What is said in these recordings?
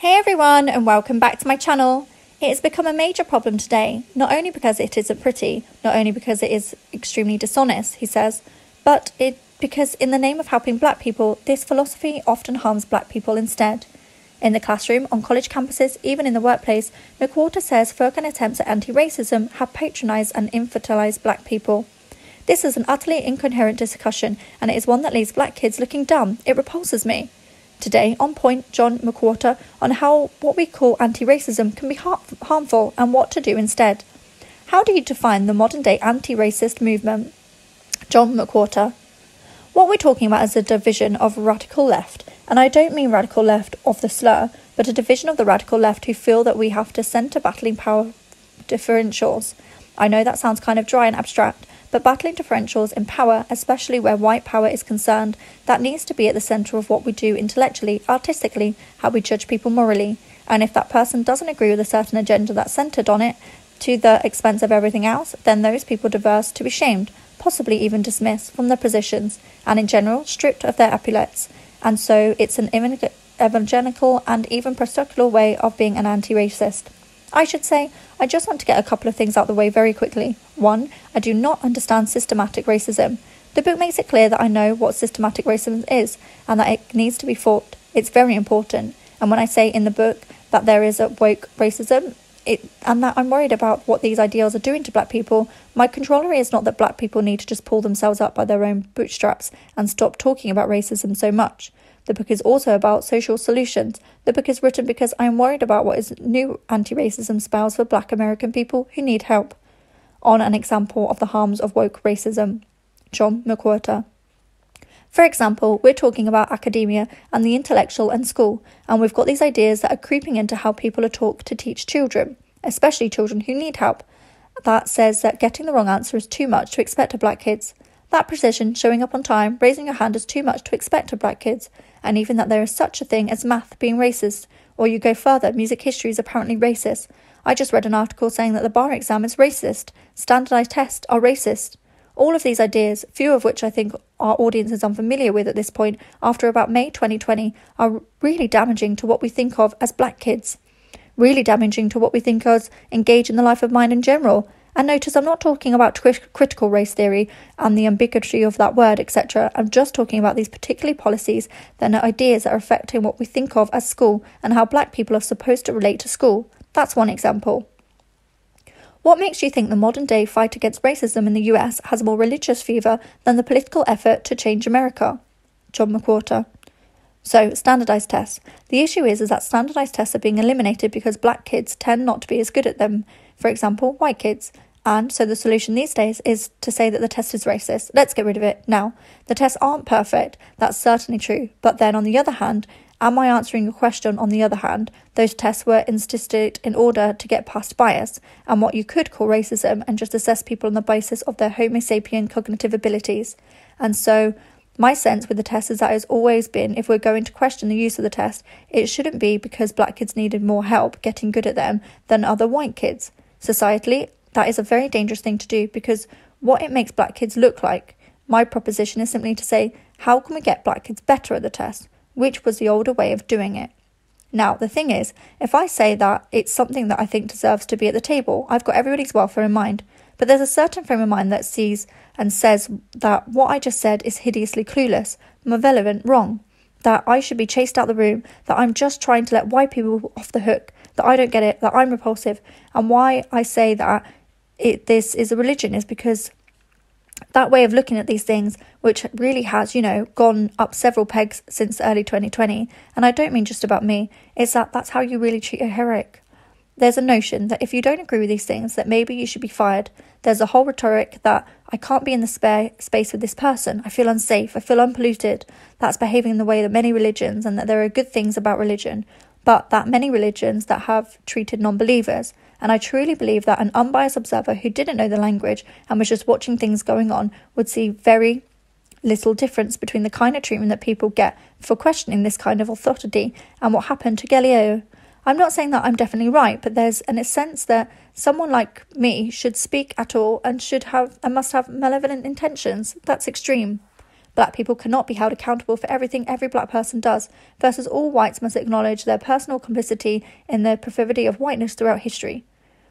Hey everyone, and welcome back to my channel. It has become a major problem today, not only because it isn't pretty, not only because it is extremely dishonest, he says, but because in the name of helping black people, this philosophy often harms black people instead. In the classroom, on college campuses, even in the workplace, McWhorter says fervent attempts at anti-racism have patronized and infantilized black people. This is an utterly incoherent discussion, and it is one that leaves black kids looking dumb. It repulses me. Today, on point, John McWhorter on how what we call anti-racism can be harmful and what to do instead. How do you define the modern-day anti-racist movement? John McWhorter. What we're talking about is a division of radical left, and I don't mean radical left of the slur, but a division of the radical left who feel that we have to centre battling power differentials. I know that sounds kind of dry and abstract, but battling differentials in power, especially where white power is concerned, that needs to be at the centre of what we do intellectually, artistically, how we judge people morally. And if that person doesn't agree with a certain agenda that's centred on it, to the expense of everything else, then those people deserve to be shamed, possibly even dismissed from their positions, and in general, stripped of their epaulets. And so it's an evangelical and even prosecular way of being an anti-racist. I should say, I just want to get a couple of things out of the way very quickly. 1, I do not understand systematic racism. The book makes it clear that I know what systematic racism is and that it needs to be fought. It's very important. And when I say in the book that there is a woke racism, and that I'm worried about what these ideals are doing to black people, my corollary is not that black people need to just pull themselves up by their own bootstraps and stop talking about racism so much. The book is also about social solutions. The book is written because I am worried about what is new anti-racism spells for black American people who need help. On an example of the harms of woke racism. John McWhorter. For example, we're talking about academia and the intellectual and school, and we've got these ideas that are creeping into how people are taught to teach children, especially children who need help. That says that getting the wrong answer is too much to expect of black kids. That precision, showing up on time, raising your hand is too much to expect of black kids, and even that there is such a thing as math being racist. Or you go further, music history is apparently racist. I just read an article saying that the bar exam is racist. Standardized tests are racist. All of these ideas, few of which I think our audience is unfamiliar with at this point, after about May 2020, are really damaging to what we think of as black kids. Really damaging to what we think of as engage in the life of mind in general. And notice I'm not talking about critical race theory and the ambiguity of that word, etc. I'm just talking about these particular policies that are ideas that are affecting what we think of as school and how black people are supposed to relate to school. That's one example. What makes you think the modern-day fight against racism in the US has more religious fever than the political effort to change America? John McWhorter. So, standardised tests. The issue is that standardised tests are being eliminated because black kids tend not to be as good at them. For example, white kids. And so the solution these days is to say that the test is racist. Let's get rid of it. Now, the tests aren't perfect. That's certainly true. But then on the other hand, am I answering your question on the other hand? Those tests were instituted in order to get past bias and what you could call racism and just assess people on the basis of their Homo sapien cognitive abilities. And so my sense with the test is that it has always been, if we're going to question the use of the test, it shouldn't be because black kids needed more help getting good at them than other white kids. Societally, that is a very dangerous thing to do because what it makes black kids look like. My proposition is simply to say, how can we get black kids better at the test? Which was the older way of doing it. Now, the thing is, if I say that it's something that I think deserves to be at the table, I've got everybody's welfare in mind. But there's a certain frame of mind that sees and says that what I just said is hideously clueless, malevolent, wrong. That I should be chased out the room, that I'm just trying to let white people off the hook, that I don't get it, that I'm repulsive. And why I say that this is a religion is because that way of looking at these things, which really has, gone up several pegs since early 2020, and I don't mean just about me, is that that's how you really treat a heretic. There's a notion that if you don't agree with these things, that maybe you should be fired. There's a whole rhetoric that I can't be in the space with this person. I feel unsafe. I feel unpolluted. That's behaving in the way that many religions, and that there are good things about religion, but that many religions that have treated non-believers. And I truly believe that an unbiased observer who didn't know the language and was just watching things going on would see very little difference between the kind of treatment that people get for questioning this kind of authority and what happened to Galileo. I'm not saying that I'm definitely right, but there's a sense that someone like me should speak at all and must have malevolent intentions. That's extreme. Black people cannot be held accountable for everything every black person does, versus all whites must acknowledge their personal complicity in the perfidy of whiteness throughout history.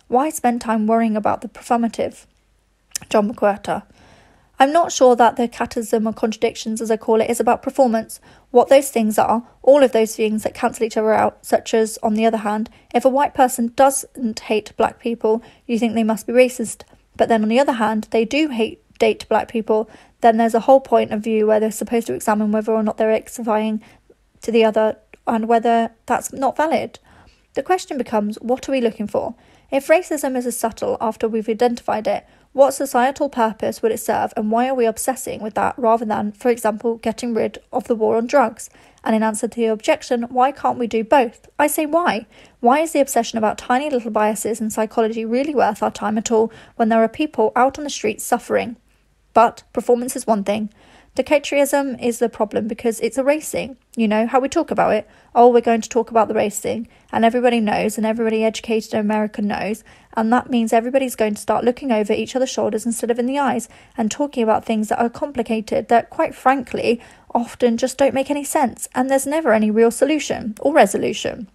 Why spend time worrying about the performative? John McWhorter. I'm not sure that the catechism of contradictions, as I call it, is about performance. What those things are, all of those things that cancel each other out, such as, on the other hand, if a white person doesn't hate black people, you think they must be racist. But then on the other hand, they do date black people, then there's a whole point of view where they're supposed to examine whether or not they're exifying to the other and whether that's not valid. The question becomes, what are we looking for? If racism is as subtle after we've identified it, what societal purpose would it serve, and why are we obsessing with that rather than, for example, getting rid of the war on drugs? And in answer to your objection, why can't we do both? I say why? Why is the obsession about tiny little biases in psychology really worth our time at all when there are people out on the streets suffering? But performance is one thing. Dictatorialism is the problem because it's a race thing. You know how we talk about it? Oh, we're going to talk about the race thing. And everybody knows, and everybody educated in America knows. And that means everybody's going to start looking over each other's shoulders instead of in the eyes and talking about things that are complicated that, quite frankly, often just don't make any sense. And there's never any real solution or resolution.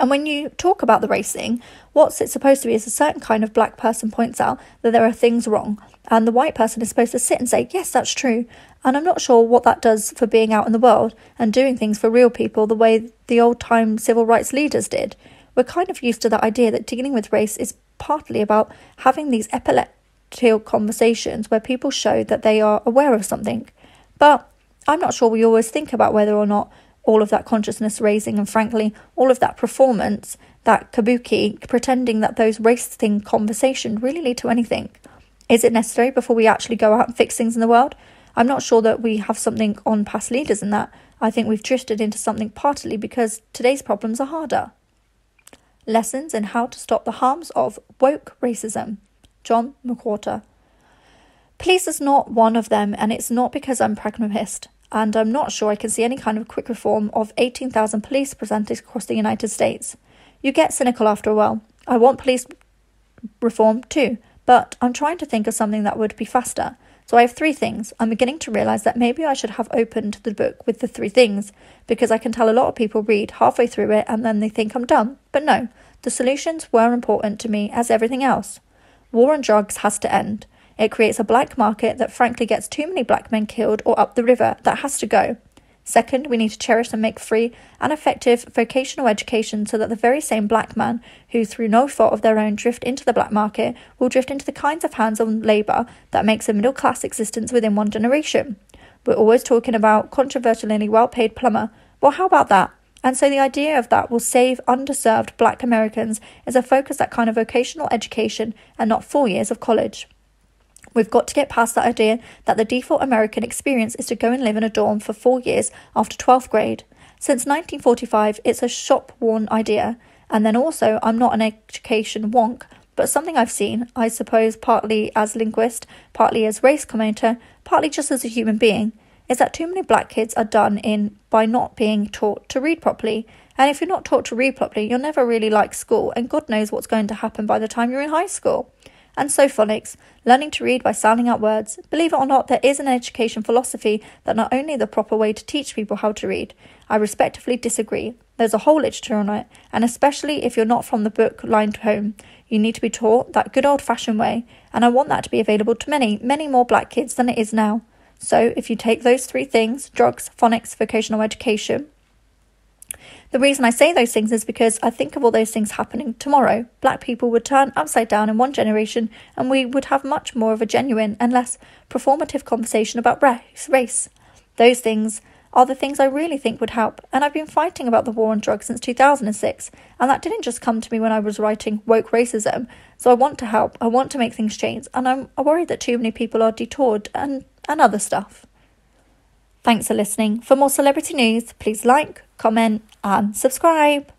And when you talk about the race thing, what's it supposed to be is a certain kind of black person points out that there are things wrong. And the white person is supposed to sit and say, yes, that's true. And I'm not sure what that does for being out in the world and doing things for real people the way the old-time civil rights leaders did. We're kind of used to the idea that dealing with race is partly about having these epileptic conversations where people show that they are aware of something. But I'm not sure we always think about whether or not all of that consciousness raising and, frankly, all of that performance, that kabuki, pretending that those race thing conversations really lead to anything. Is it necessary before we actually go out and fix things in the world? I'm not sure that we have something on past leaders in that. I think we've drifted into something partly because today's problems are harder. Lessons in how to stop the harms of woke racism. John McWhorter. Police is not one of them, and it's not because I'm pragmatist, and I'm not sure I can see any kind of quick reform of 18,000 police presented across the United States. You get cynical after a while. I want police reform too, but I'm trying to think of something that would be faster. So I have 3 things. I'm beginning to realise that maybe I should have opened the book with the 3 things, because I can tell a lot of people read halfway through it and then they think I'm done. But no, the solutions were important to me as everything else. War on drugs has to end. It creates a black market that frankly gets too many black men killed or up the river. That has to go. Second, we need to cherish and make free and effective vocational education so that the very same black man who, through no fault of their own, drift into the black market will drift into the kinds of hands-on labour that makes a middle-class existence within one generation. We're always talking about controversially well-paid plumber. Well, how about that? And so the idea of that will save underserved black Americans is a focus at kind of vocational education and not 4 years of college. We've got to get past that idea that the default American experience is to go and live in a dorm for 4 years after 12th grade. Since 1945, it's a shop-worn idea. And then also, I'm not an education wonk, but something I've seen, I suppose partly as linguist, partly as race commentator, partly just as a human being, is that too many black kids are done in by not being taught to read properly. And if you're not taught to read properly, you'll never really like school, and God knows what's going to happen by the time you're in high school. And so phonics, learning to read by sounding out words. Believe it or not, there is an education philosophy that not only the proper way to teach people how to read. I respectfully disagree. There's a whole literature on it, and especially if you're not from the book lined home, you need to be taught that good old-fashioned way, and I want that to be available to many, many more black kids than it is now. So if you take those 3 things, drugs, phonics, vocational education. The reason I say those things is because I think of all those things happening tomorrow. Black people would turn upside down in one generation, and we would have much more of a genuine and less performative conversation about race. Those things are the things I really think would help, and I've been fighting about the war on drugs since 2006, and that didn't just come to me when I was writing Woke Racism. So I want to help, I want to make things change, and I'm worried that too many people are detoured and other stuff. Thanks for listening. For more celebrity news, please like, comment and subscribe.